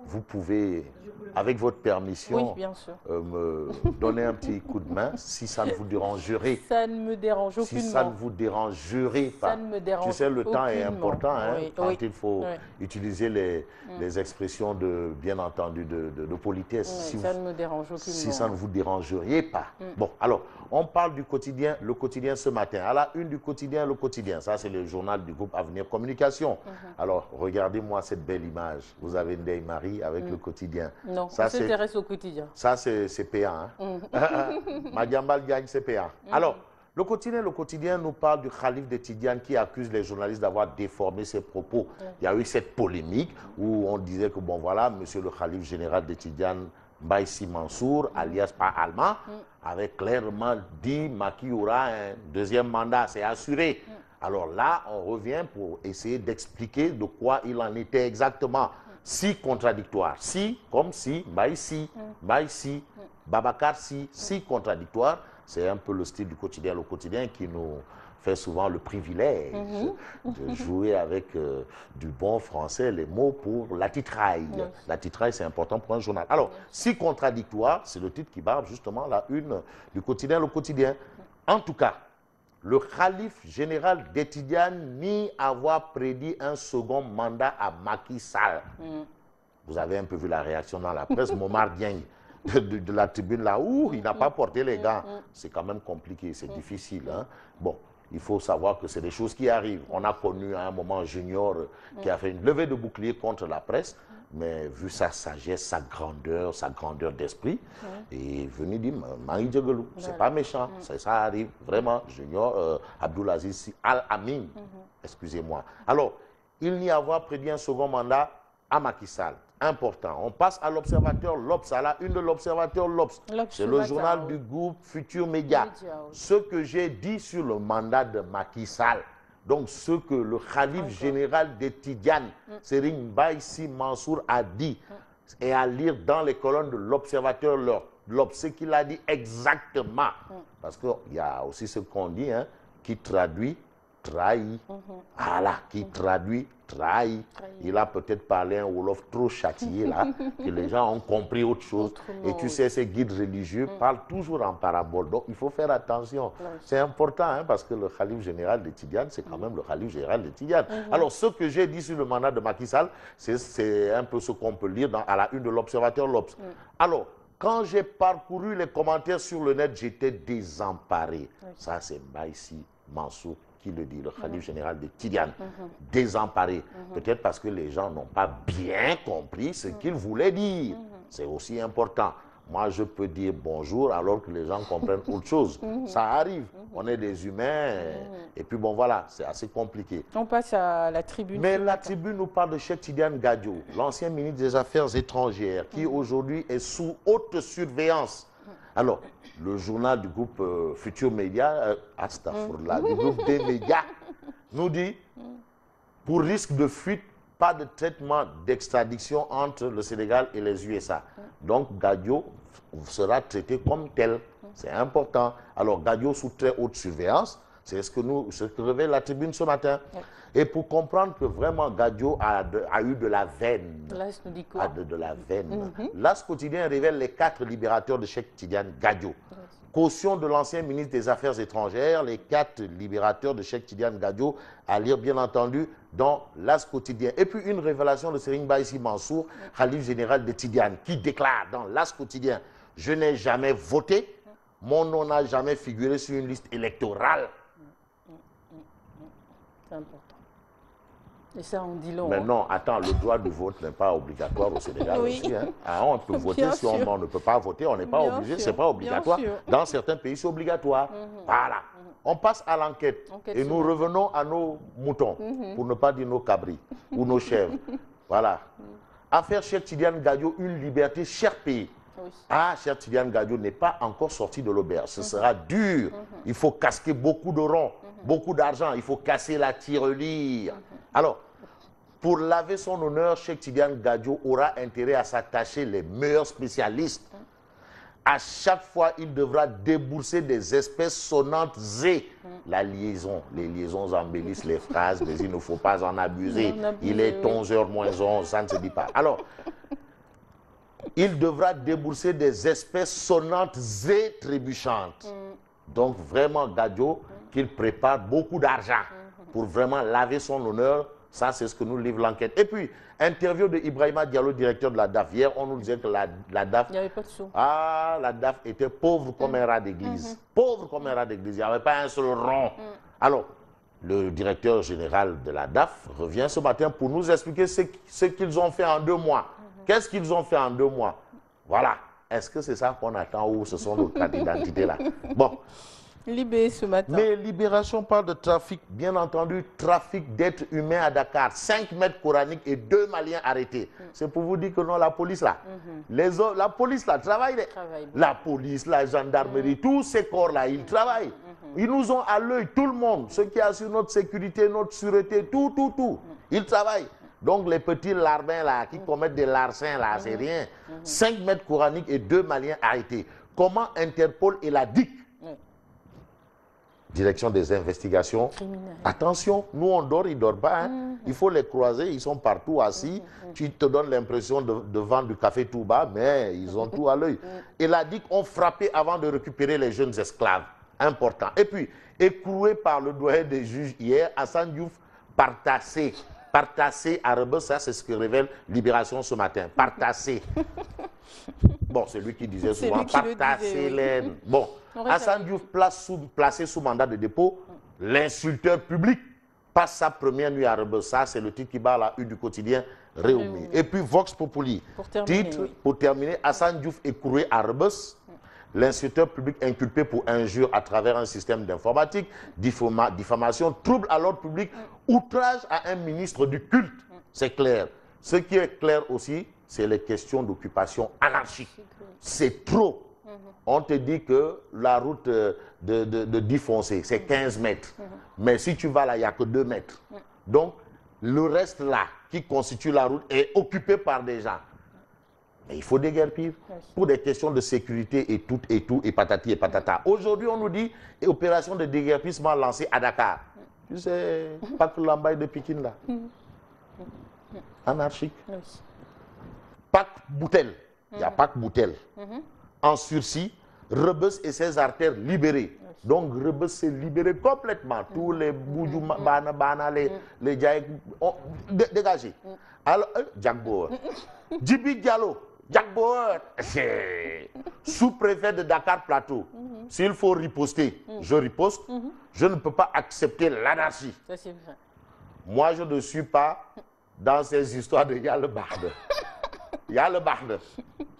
vous pouvez, avec votre permission, Oui, bien sûr. me donner un petit coup de main, si ça ne vous dérangerait. Ça ne me dérange aucunement. Si ça ne vous dérangerait pas. Ça ne me dérange Tu sais, le temps est aucunement. important hein, Oui, quand oui. il faut Oui. utiliser les expressions de, bien entendu, de politesse. Oui, ça ne me dérange aucunement. Si ça ne vous dérangeriez pas. Bon, alors, on parle du quotidien, le quotidien ce matin. À la une du quotidien, le quotidien. Ça, c'est le journal du groupe Avenir Communication. Alors, regardez-moi cette belle image. Vous avez Ndeye Marie avec le quotidien. Non, ça, on s'intéresse au quotidien. Ça, c'est payant. Hein? Madiambal gagne, c'est payant. Alors, le quotidien nous parle du Khalif de Tidiane qui accuse les journalistes d'avoir déformé ses propos. Il y a eu cette polémique où on disait que, bon voilà, monsieur le Khalif général de Tidiane, Baïsi Mansour, alias pas allemand, avait clairement dit Macky aura un deuxième mandat, c'est assuré. Alors là, on revient pour essayer d'expliquer de quoi il en était exactement. Si contradictoire, si comme si, Baïsi, Babacar si contradictoire. C'est un peu le style du quotidien, le quotidien qui nous fait souvent le privilège de jouer avec du bon français les mots pour la titraille. La titraille, c'est important pour un journal. Alors, si contradictoire, c'est le titre qui barbe justement la une du quotidien, le quotidien. En tout cas, le Khalif général de Tidiane nie avoir prédit un second mandat à Macky Sall. Vous avez un peu vu la réaction dans la presse, Momar Dieng. De la tribune là où il n'a pas porté les gants. C'est quand même compliqué, c'est difficile. Hein? Bon, il faut savoir que c'est des choses qui arrivent. On a connu à un moment Junior qui a fait une levée de bouclier contre la presse, mais vu sa sagesse, sa grandeur d'esprit, il est venu dire Marie Djegelou, c'est pas méchant, ça arrive vraiment. Junior, Abdoulaziz Al-Amin, excusez-moi. Alors, il n'y avoir prédit un second mandat à Macky Sall. Important. On passe à l'Observateur L'Obs, à la une de l'Observateur L'Obs. C'est le journal du groupe Futur Média. Ce que j'ai dit sur le mandat de Macky Sall, donc ce que le Khalif général de Tidiane, Serigne Baïsi Mansour, a dit, et à lire dans les colonnes de l'Observateur L'Obs, ce qu'il a dit exactement. Parce qu'il y a aussi ce qu'on dit, hein, qui traduit, trahit. Voilà, qui traduit, trahit. Il a peut-être parlé un Wolof trop châtié là, que les gens ont compris autre chose. Et tu sais, ces guides religieux parlent toujours en parabole. Donc, il faut faire attention. C'est important, hein, parce que le Khalif général de Tidiane, c'est quand même le Khalif général de Tidiane. Alors, ce que j'ai dit sur le mandat de Macky Sall, c'est un peu ce qu'on peut lire à la une de l'Observateur L'Obs. Alors, quand j'ai parcouru les commentaires sur le net, j'étais désemparé. Ça, c'est Baïsi Mansour qui le dit, le Khalif général de Tidiane, désemparé. Peut-être parce que les gens n'ont pas bien compris ce qu'il voulait dire. C'est aussi important. Moi, je peux dire bonjour alors que les gens comprennent autre chose. Ça arrive. On est des humains. Et puis bon, voilà, c'est assez compliqué. On passe à la tribune. Mais la tribune nous parle de Cheikh Tidiane Gadio, l'ancien ministre des Affaires étrangères, qui aujourd'hui est sous haute surveillance. Alors, le journal du groupe Futur Média, du groupe des médias, nous dit, pour risque de fuite, pas de traitement d'extradition entre le Sénégal et les USA. Donc, Gadio sera traité comme tel. C'est important. Alors, Gadio sous très haute surveillance, c'est ce que révèle la tribune ce matin. Et pour comprendre que vraiment Gadio a eu de la veine. L'As nous dit quoi? De la veine. L'As quotidien révèle les 4 libérateurs de Cheikh Tidiane Gadio. Caution de l'ancien ministre des Affaires étrangères, les 4 libérateurs de Cheikh Tidiane Gadio, à lire bien entendu dans l'As quotidien. Et puis une révélation de Serigne Baïsi Mansour, Khalif général de Tidiane, qui déclare dans l'As quotidien: je n'ai jamais voté, mon nom n'a jamais figuré sur une liste électorale. C'est important. Et ça, on dit long. Mais non, attends, le droit de vote n'est pas obligatoire au Sénégal aussi. Hein. Ah, on peut voter si on ne peut pas voter, on n'est pas obligé, c'est pas obligatoire. Dans certains pays, c'est obligatoire. Voilà. On passe à l'enquête et nous revenons à nos moutons, pour ne pas dire nos cabris ou nos chèvres. Voilà. Affaire Cheikh Tidiane Gadio, une liberté chère pays. Ah, Cheikh Tidiane Gadio n'est pas encore sorti de l'auberge. Ce sera dur. Il faut casquer beaucoup de ronds, beaucoup d'argent. Il faut casser la tirelire. Alors, pour laver son honneur, Cheikh Tidiane Gadio aura intérêt à s'attacher les meilleurs spécialistes. À chaque fois, il devra débourser des espèces sonnantes et la liaison. Les liaisons embellissent les phrases, mais il ne faut pas en abuser. Il est 11h moins 11, ça ne se dit pas. Alors, il devra débourser des espèces sonnantes et trébuchantes. Donc, vraiment, Gadio, qu'il prépare beaucoup d'argent pour vraiment laver son honneur. Ça, c'est ce que nous livre l'enquête. Et puis, interview de Ibrahima Diallo, directeur de la DAF. Hier, on nous disait que la DAF... Il n'y avait pas de sous. Ah, la DAF était pauvre comme un rat d'église. Pauvre comme un rat d'église. Il n'y avait pas un seul rond. Alors, le directeur général de la DAF revient ce matin pour nous expliquer ce qu'ils ont fait en 2 mois. Qu'est-ce qu'ils ont fait en 2 mois? Voilà. Est-ce que c'est ça qu'on attend ou ce sont nos cartes d'identité là? Bon. Libé ce matin. Mais Libération parle de trafic, bien entendu, trafic d'êtres humains à Dakar. 5 mètres coraniques et 2 Maliens arrêtés. C'est pour vous dire que non, la police là, la police là travaille. La police, la gendarmerie, tous ces corps là, ils travaillent. Ils nous ont à l'œil, tout le monde, ceux qui assurent notre sécurité, notre sûreté, tout. Ils travaillent. Donc les petits larbins là, qui commettent des larcins là, c'est rien. 5 mètres coraniques et 2 Maliens arrêtés. Comment Interpol et la DIC, Direction des investigations. Attention, nous on dort, ils ne dorment pas. Il faut les croiser, ils sont partout assis. Tu te donnes l'impression de vendre du café tout bas, mais ils ont tout à l'œil. Et la DIC ont frappé avant de récupérer les jeunes esclaves. Important. Et puis, écroué par le doyen des juges hier, Hassan Diouf partassé à Rebeuss, ça c'est ce que révèle Libération ce matin. Partassé. Bon, c'est lui qui disait souvent partassé l'aine. Oui. Bon, Hassan Diouf placé sous mandat de dépôt, l'insulteur public passe sa première nuit à Rebeuss. Ça, c'est le titre qui bat à la une du quotidien Réumi. Et puis Vox Populi. Pour terminer, Hassan Diouf écroué à Rebeuss. L'insulteur public inculpé pour injure à travers un système d'informatique, diffamation, trouble à l'ordre public, outrage à un ministre du culte. C'est clair. Ce qui est clair aussi, c'est les questions d'occupation anarchique. C'est trop. On te dit que la route de Difoncé, c'est 15 mètres. Mais si tu vas là, il n'y a que 2 mètres. Donc, le reste là, qui constitue la route, est occupé par des gens. Mais il faut déguerpir pour des questions de sécurité et tout, et patati et patata. Aujourd'hui, on nous dit opération de déguerpissement lancée à Dakar. Tu sais, pas que l'ambaye de Pikine là. Anarchique. Pac Boutel. Il y a Pac Boutel. En sursis, Rebeuss et ses artères libérées. Donc Rebeuss s'est libéré complètement. Tous les Boudjou, Bana, les Djaïk, dégagés. Alors, Jack Bauer. Djibi Diallo. Jack Bauer, sous-préfet de Dakar Plateau. S'il faut riposter, je riposte. Je ne peux pas accepter l'anarchie. Ça, c'est vrai. Moi, je ne suis pas dans ces histoires de Yale Barde. Yale Barde.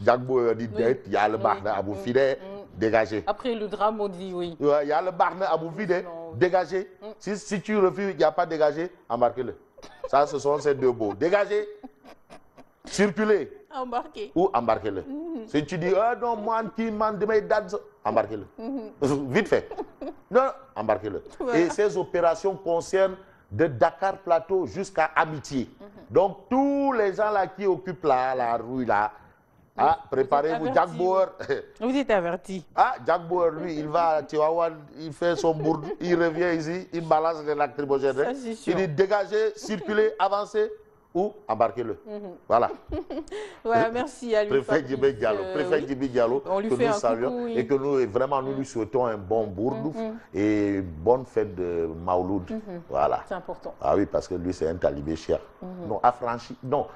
Jack Bauer dit d'être Yale Barde, Abou Fide, dégagé. Après le drame, on dit oui. Yale Barde, Abou Fide, dégagé. Si tu refuses, il n'y a pas dégagé, embarquez-le. Ça, ce sont ces 2 mots. Dégagé, circuler. Embarqué. Ou embarquez-le. Si tu dis, ah non, moi, qui m'a demandé d'être, embarquez-le. Vite fait. Non, embarquez-le. Voilà. Et ces opérations concernent de Dakar Plateau jusqu'à Amitié. Donc, tous les gens là qui occupent la rue là, préparez-vous. Jack Bauer. Vous êtes averti. Jack Bauer, lui, il va à Tiwawan, il fait son bourde, il revient ici, il balance les lacrymogènes. Il dit dégagez, circulez, avancez. Ou embarquez-le. Voilà. Voilà, merci à lui. Préfet Djibi Diallo, que nous saluons et que nous, vraiment, nous lui souhaitons un bon bourde et bonne fête de Maouloud. Voilà. C'est important. Ah oui, parce que lui, c'est un talibé cher. Non, affranchi. Non,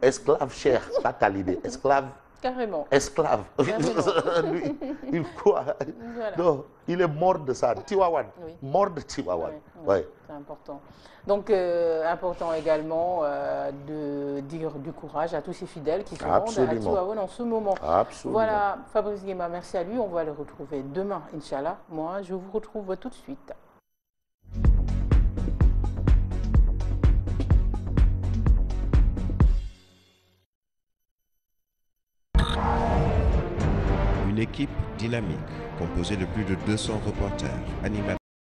esclave cher, pas talibé. Esclave. Carrément. Esclave. Lui, il quoi? Voilà. Non, il est mort de ça. Tiwawan. Mort de Tiwawan. Ouais. C'est important. Donc, important également de dire du courage à tous ces fidèles qui se rendent à Tivaouane en ce moment. Absolument. Voilà, Fabrice Guéma, merci à lui. On va le retrouver demain, Inch'Allah. Moi, je vous retrouve tout de suite. Une équipe dynamique, composée de plus de 200 reporters, animateurs.